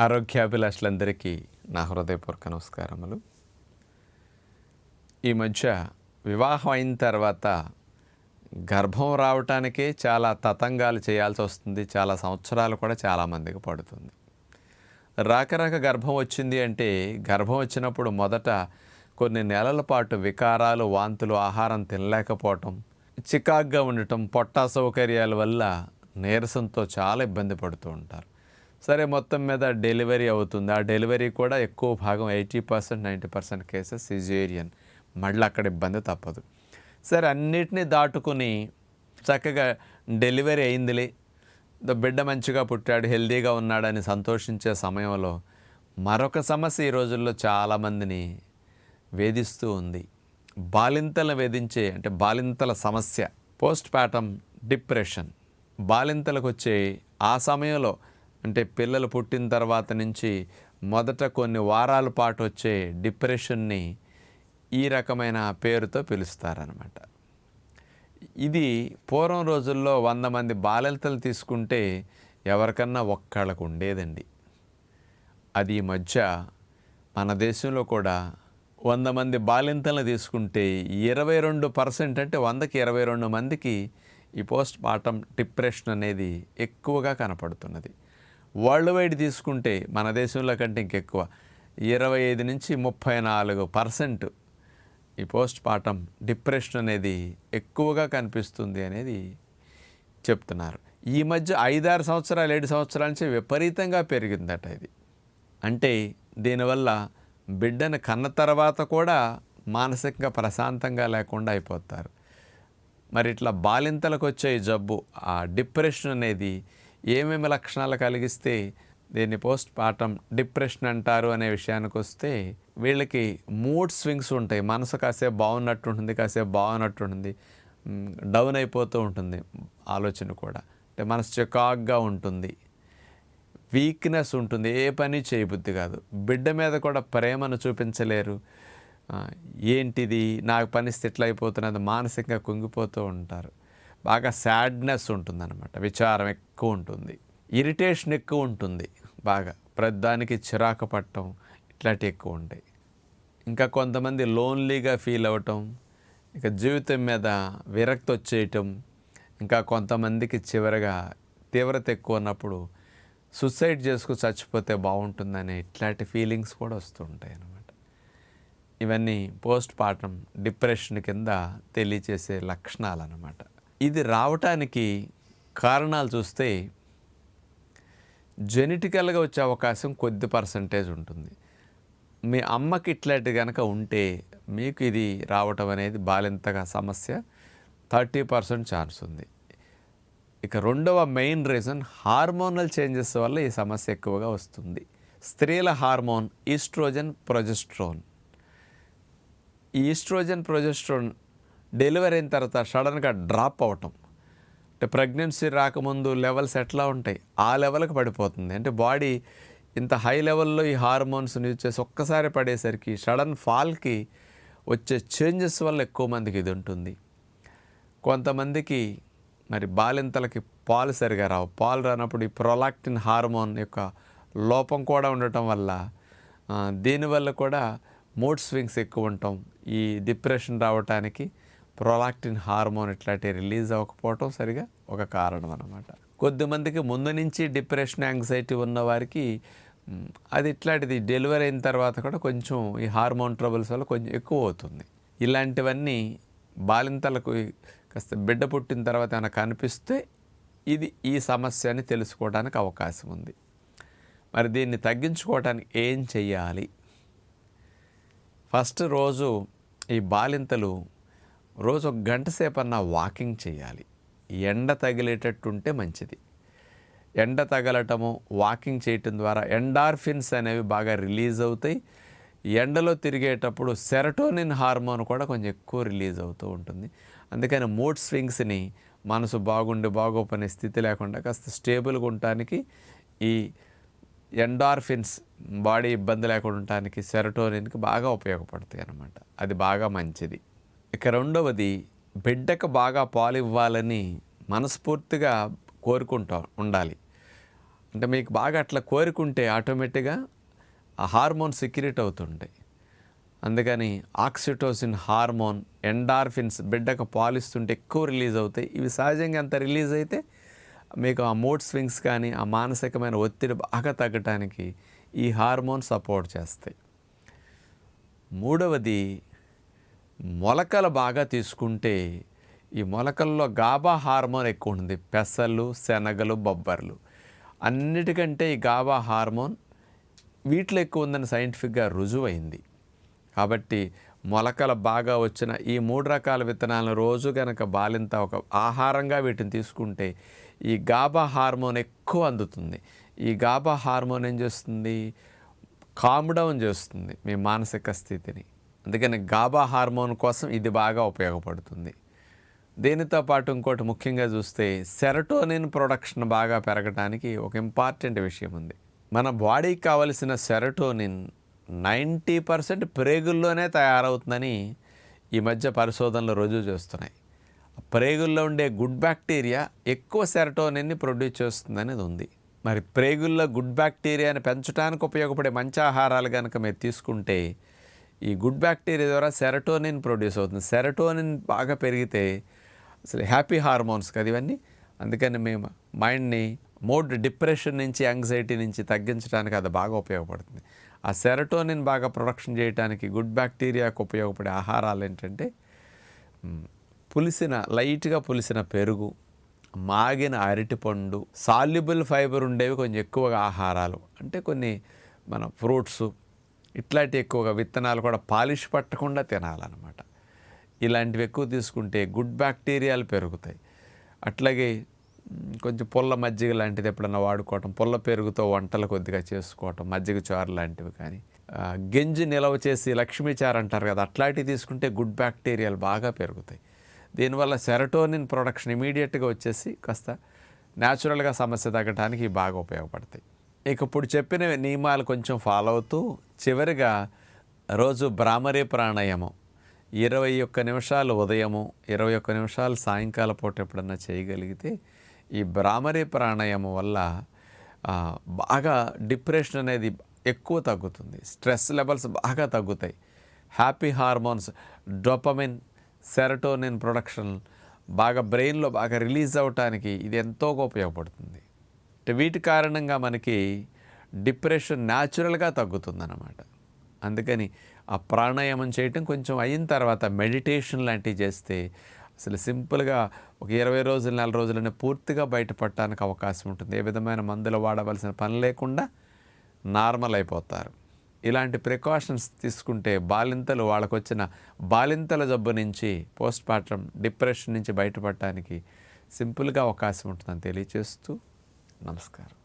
ఆరోగ్యాభిలాషులందరికీ నా హృదయపూర్వక నమస్కారములు. ఈ మధ్య వివాహం అయిన తర్వాత గర్భం రావటానికే చాలా తతంగాలు చేయాల్సి వస్తుంది. చాలా సంవత్సరాలు కూడా చాలామందికి పడుతుంది. రాక గర్భం వచ్చింది అంటే గర్భం వచ్చినప్పుడు మొదట కొన్ని నెలల పాటు వికారాలు, వాంతులు, ఆహారం తినలేకపోవటం, చికాగ్గా ఉండటం, పొట్ట అసౌకర్యాల వల్ల నీరసంతో చాలా ఇబ్బంది పడుతూ ఉంటారు. సరే, మొత్తం మీద డెలివరీ అవుతుంది. ఆ డెలివరీ కూడా ఎక్కువ భాగం 80% 90% కేసెస్ సిజేరియన్. మళ్ళీ అక్కడ ఇబ్బంది తప్పదు. సరే, అన్నిటినీ దాటుకుని చక్కగా డెలివరీ అయిందిలే, బిడ్డ మంచిగా పుట్టాడు, హెల్దీగా ఉన్నాడని సంతోషించే సమయంలో మరొక సమస్య ఈ రోజుల్లో చాలామందిని వేధిస్తూ ఉంది. బాలింతలను వేధించే బాలింతల సమస్య, పోస్ట్ పార్టమ్ డిప్రెషన్. బాలింతలకు వచ్చే ఆ సమయంలో పిల్లలు పుట్టిన తర్వాత నుంచి మొదట కొన్ని వారాల పాటు వచ్చే డిప్రెషన్ని ఈ రకమైన పేరుతో పిలుస్తారనమాట. ఇది పూర్వం రోజుల్లో 100 మంది బాలింతలు తీసుకుంటే ఎవరికన్నా ఒక్కళ్ళకు ఉండేదండి. అది ఈ మధ్య మన దేశంలో కూడా 100 మంది బాలింతలను తీసుకుంటే 22% అంటే 100కి 22 మందికి ఈ పోస్ట్ పార్టమ్ డిప్రెషన్ అనేది ఎక్కువగా కనపడుతున్నది. వరల్డ్ వైడ్ తీసుకుంటే మన దేశంలో కంటే ఇంకెక్కువ 25 నుంచి 34% ఈ పోస్ట్ పార్టమ్ డిప్రెషన్ అనేది ఎక్కువగా కనిపిస్తుంది అనేది చెప్తున్నారు. ఈ మధ్య 5-6 సంవత్సరాలు 7 సంవత్సరాల నుంచి విపరీతంగా పెరిగిందట ఇది. దీనివల్ల బిడ్డను కన్న తర్వాత కూడా మానసికంగా ప్రశాంతంగా లేకుండా అయిపోతారు. మరి ఇట్లా బాలింతలకు వచ్చే జబ్బు, ఆ డిప్రెషన్ అనేది ఏమేమి లక్షణాలు కలిగిస్తే దీన్ని పోస్ట్ పార్టమ్ డిప్రెషన్ అంటారు అనే విషయానికి వస్తే, వీళ్ళకి మూడ్ స్వింగ్స్ ఉంటాయి. మనసు కాసేపు బాగున్నట్టు ఉంటుంది, కాసేపు బాగున్నట్టు ఉంటుంది, డౌన్ అయిపోతూ ఉంటుంది. ఆలోచన కూడా మనసు చికాగ్గా ఉంటుంది, వీక్నెస్ ఉంటుంది, ఏ పని చేయబుద్ధి కాదు. బిడ్డ మీద కూడా ప్రేమను చూపించలేరు. ఏంటిది నాకు పరిస్థితి ఎట్లా అయిపోతున్నది, మానసికంగా కుంగిపోతూ ఉంటారు. బాగా సాడ్నెస్ ఉంటుందన్నమాట, విచారం ఎక్కువ ఉంటుంది, ఇరిటేషన్ ఎక్కువ ఉంటుంది, బాగా ప్రతిదానికి చిరాకు పట్టడం, ఇట్లాంటివి ఎక్కువ ఉంటాయి. ఇంకా కొంతమంది లోన్లీగా ఫీల్ అవ్వటం, ఇక జీవితం మీద విరక్తి వచ్చేయటం, ఇంకా కొంతమందికి చివరగా తీవ్రత ఎక్కువ ఉన్నప్పుడు సూసైడ్ చేసుకుని చచ్చిపోతే బాగుంటుందనే ఇట్లాంటి ఫీలింగ్స్ కూడా వస్తూ ఉంటాయి అన్నమాట. ఇవన్నీ పోస్ట్ పార్టమ్ డిప్రెషన్ కింద తెలియచేసే లక్షణాలు అన్నమాట. ఇది రావటానికి కారణాలు చూస్తే జెనెటికల్గా వచ్చే అవకాశం కొద్ది పర్సంటేజ్ ఉంటుంది. మీ అమ్మకి ఇట్లాంటి కనుక ఉంటే మీకు ఇది రావటం అనేది బాలింతగా సమస్య 30% ఛాన్స్ ఉంది. ఇక రెండవ మెయిన్ రీజన్ హార్మోనల్ చేంజెస్ వల్ల ఈ సమస్య ఎక్కువగా వస్తుంది. స్త్రీల హార్మోన్ ఈస్ట్రోజన్, ప్రొజెస్ట్రోన్. ఈ ఈస్ట్రోజన్, ప్రొజెస్ట్రోన్ డెలివరీ అయిన తర్వాత సడన్గా డ్రాప్ అవటం, ప్రెగ్నెన్సీ రాకముందు లెవెల్స్ ఎట్లా ఉంటాయి ఆ లెవెల్కి పడిపోతుంది. బాడీ ఇంత హై లెవెల్లో ఈ హార్మోన్స్ని యూజ్ చేసి ఒక్కసారి పడేసరికి సడన్ ఫాల్కి వచ్చే చేంజెస్ వల్ల ఎక్కువ మందికి ఇది ఉంటుంది. కొంతమందికి మరి బాలింతలకి పాలు సరిగా రావు. పాలు రానప్పుడు ఈ ప్రొలాక్టిన్ హార్మోన్ యొక్క లోపం కూడా ఉండటం వల్ల దీనివల్ల కూడా మూడ్ స్వింగ్స్ ఎక్కువ ఉండటం, ఈ డిప్రెషన్ రావటానికి ప్రొలాక్టిన్ హార్మోన్ ఇట్లాంటి రిలీజ్ అవ్వకపోవటం సరిగా ఒక కారణం అన్నమాట. కొద్దిమందికి ముందు నుంచి డిప్రెషన్, యాంగ్జైటీ ఉన్న వారికి అది ఇట్లాంటిది డెలివరీ అయిన తర్వాత కూడా కొంచెం ఈ హార్మోన్ ట్రబుల్స్ వల్ల కొంచెం ఎక్కువ అవుతుంది. ఇలాంటివన్నీ బాలింతలకు కాస్త బిడ్డ పుట్టిన తర్వాత ఏమైనా కనిపిస్తే ఇది ఈ సమస్య అని తెలుసుకోవడానికి అవకాశం ఉంది. మరి దీన్ని తగ్గించుకోవడానికి ఏం చెయ్యాలి? ఫస్ట్ రోజు ఈ బాలింతలు రోజు 1 గంట సేపన్నా వాకింగ్ చేయాలి. ఎండ తగిలేటట్టు ఉంటే మంచిది. ఎండ తగలటము, వాకింగ్ చేయటం ద్వారా ఎండార్ఫిన్స్ అనేవి బాగా రిలీజ్ అవుతాయి. ఎండలో తిరిగేటప్పుడు సెరటోనిన్ హార్మోన్ కూడా కొంచెం ఎక్కువ రిలీజ్ అవుతూ ఉంటుంది. అందుకని మూడ్ స్వింగ్స్ని, మనసు బాగుండి బాగోపనే స్థితి లేకుండా కాస్త స్టేబుల్గా ఉండటానికి ఈ ఎండార్ఫిన్స్ బాడీ ఇబ్బంది లేకుండా ఉండటానికి సెరటోనిన్కి బాగా ఉపయోగపడతాయి అన్నమాట. అది బాగా మంచిది. ఇక రెండవది, బిడ్డకు బాగా పాలు ఇవ్వాలని మనస్ఫూర్తిగా కోరుకుంటూ ఉండాలి. అంటే మీకు బాగా అట్లా కోరుకుంటే ఆటోమేటిక్గా ఆ హార్మోన్ సెక్రెట్ అవుతుంటాయి. అందుకని ఆక్సిటోసిన్ హార్మోన్, ఎండార్ఫిన్స్ బిడ్డకు పాలిస్తుంటే ఎక్కువ రిలీజ్ అవుతాయి. ఇవి సహజంగా ఎంత రిలీజ్ అయితే మీకు ఆ మూడ్ స్వింగ్స్ కానీ ఆ మానసికమైన ఒత్తిడి బాగా తగ్గటానికి ఈ హార్మోన్ సపోర్ట్ చేస్తాయి. మూడవది, మొలకలు బాగా తీసుకుంటే ఈ మొలకల్లో గాబా హార్మోన్ ఎక్కువ ఉంటుంది. పెసలు, శనగలు, బొబ్బర్లు అన్నిటికంటే ఈ గాబా హార్మోన్ వీటిలో ఎక్కువ ఉందని సైంటిఫిక్గా రుజువైంది. కాబట్టి మొలకలు బాగా వచ్చిన ఈ 3 రకాల విత్తనాలను రోజు కనుక బాలింత ఒక ఆహారంగా వీటిని తీసుకుంటే ఈ గాబా హార్మోన్ ఎక్కువ అందుతుంది. ఈ గాబా హార్మోన్ ఏం చేస్తుంది? కామ్ డౌన్ చేస్తుంది మీ మానసిక స్థితిని. అందుకని గాబా హార్మోన్ కోసం ఇది బాగా ఉపయోగపడుతుంది. దీనితో పాటు ఇంకోటి ముఖ్యంగా చూస్తే సెరటోనిన్ ప్రొడక్షన్ బాగా పెరగడానికి ఒక ఇంపార్టెంట్ విషయం ఉంది. మన బాడీకి కావలసిన సెరటోనిన్ 90% ప్రేగుల్లోనే తయారవుతుందని ఈ మధ్య పరిశోధనలు రుజువు చేస్తున్నాయి. ప్రేగుల్లో ఉండే గుడ్ బ్యాక్టీరియా ఎక్కువ సెరటోనిన్ని ప్రొడ్యూస్ చేస్తుందనేది ఉంది. మరి ప్రేగుల్లో గుడ్ బ్యాక్టీరియాని పెంచడానికి ఉపయోగపడే మంచి ఆహారాలు కనుక మీరు తీసుకుంటే ఈ గుడ్ బ్యాక్టీరియా ద్వారా సెరటోనిన్ ప్రొడ్యూస్ అవుతుంది. సెరటోనిన్ బాగా పెరిగితే అసలు హ్యాపీ హార్మోన్స్ కదా ఇవన్నీ. అందుకని మేము మైండ్ని డిప్రెషన్ నుంచి, యాంగ్జైటీ నుంచి తగ్గించడానికి అది బాగా ఉపయోగపడుతుంది. ఆ సెరటోనిన్ బాగా ప్రొడక్షన్ చేయడానికి గుడ్ బ్యాక్టీరియాకు ఉపయోగపడే ఆహారాలు ఏంటంటే లైట్గా పులిసిన పెరుగు, మాగిన అరటిపండు, సాల్యుబుల్ ఫైబర్ ఉండేవి కొంచెం ఎక్కువగా ఆహారాలు, అంటే కొన్ని మన ఫ్రూట్స్ ఇట్లాంటి ఎక్కువగా విత్తనాలు కూడా పాలిష్ పట్టకుండా తినాలన్నమాట. ఇలాంటివి ఎక్కువ తీసుకుంటే గుడ్ బ్యాక్టీరియాలు పెరుగుతాయి. అట్లాగే కొంచెం పుల్ల మజ్జిగ లాంటిది ఎప్పుడన్నా వాడుకోవటం, పుల్ల పెరుగుతో వంటలు కొద్దిగా చేసుకోవటం, మజ్జిగ చారు లాంటివి కానీ, గెంజి నిలవ చేసి లక్ష్మీచారు అంటారు కదా, అట్లాంటివి తీసుకుంటే గుడ్ బ్యాక్టీరియాలు బాగా పెరుగుతాయి. దీనివల్ల సెరటోనిన్ ప్రొడక్షన్ ఇమీడియట్గా వచ్చేసి కాస్త న్యాచురల్గా సమస్య తగ్గడానికి బాగా ఉపయోగపడతాయి. ఇక ఇప్పుడు చెప్పిన నియమాలు కొంచెం ఫాలో అవుతూ చివరిగా రోజు భ్రామరీ ప్రాణాయామం 21 నిమిషాలు ఉదయము, 21 నిమిషాలు సాయంకాల పూట ఎప్పుడన్నా చేయగలిగితే ఈ భ్రామరీ ప్రాణాయామం వల్ల బాగా డిప్రెషన్ అనేది ఎక్కువ తగ్గుతుంది. స్ట్రెస్ లెవెల్స్ బాగా తగ్గుతాయి. Happy hormones, dopamine, serotonin production బాగా బ్రెయిన్లో బాగా రిలీజ్ అవ్వటానికి ఇది ఎంతో ఉపయోగపడుతుంది. వీటి కారణంగా మనకి డిప్రెషన్ న్యాచురల్గా తగ్గుతుందన్నమాట. అందుకని ఆ ప్రాణాయామం చేయటం కొంచెం అయిన తర్వాత మెడిటేషన్ లాంటివి చేస్తే అసలు సింపుల్గా ఒక 20 రోజులు 4 రోజులనే పూర్తిగా బయటపడటానికి అవకాశం ఉంటుంది. ఏ విధమైన మందులు వాడవలసిన పని లేకుండా నార్మల్ అయిపోతారు. ఇలాంటి ప్రికాషన్స్ తీసుకుంటే వాళ్ళకు వచ్చిన బాలింతల జబ్బు నుంచి, పోస్ట్ పార్టమ్ డిప్రెషన్ నుంచి బయటపడటానికి సింపుల్గా అవకాశం ఉంటుందని తెలియచేస్తూ నమస్కారం.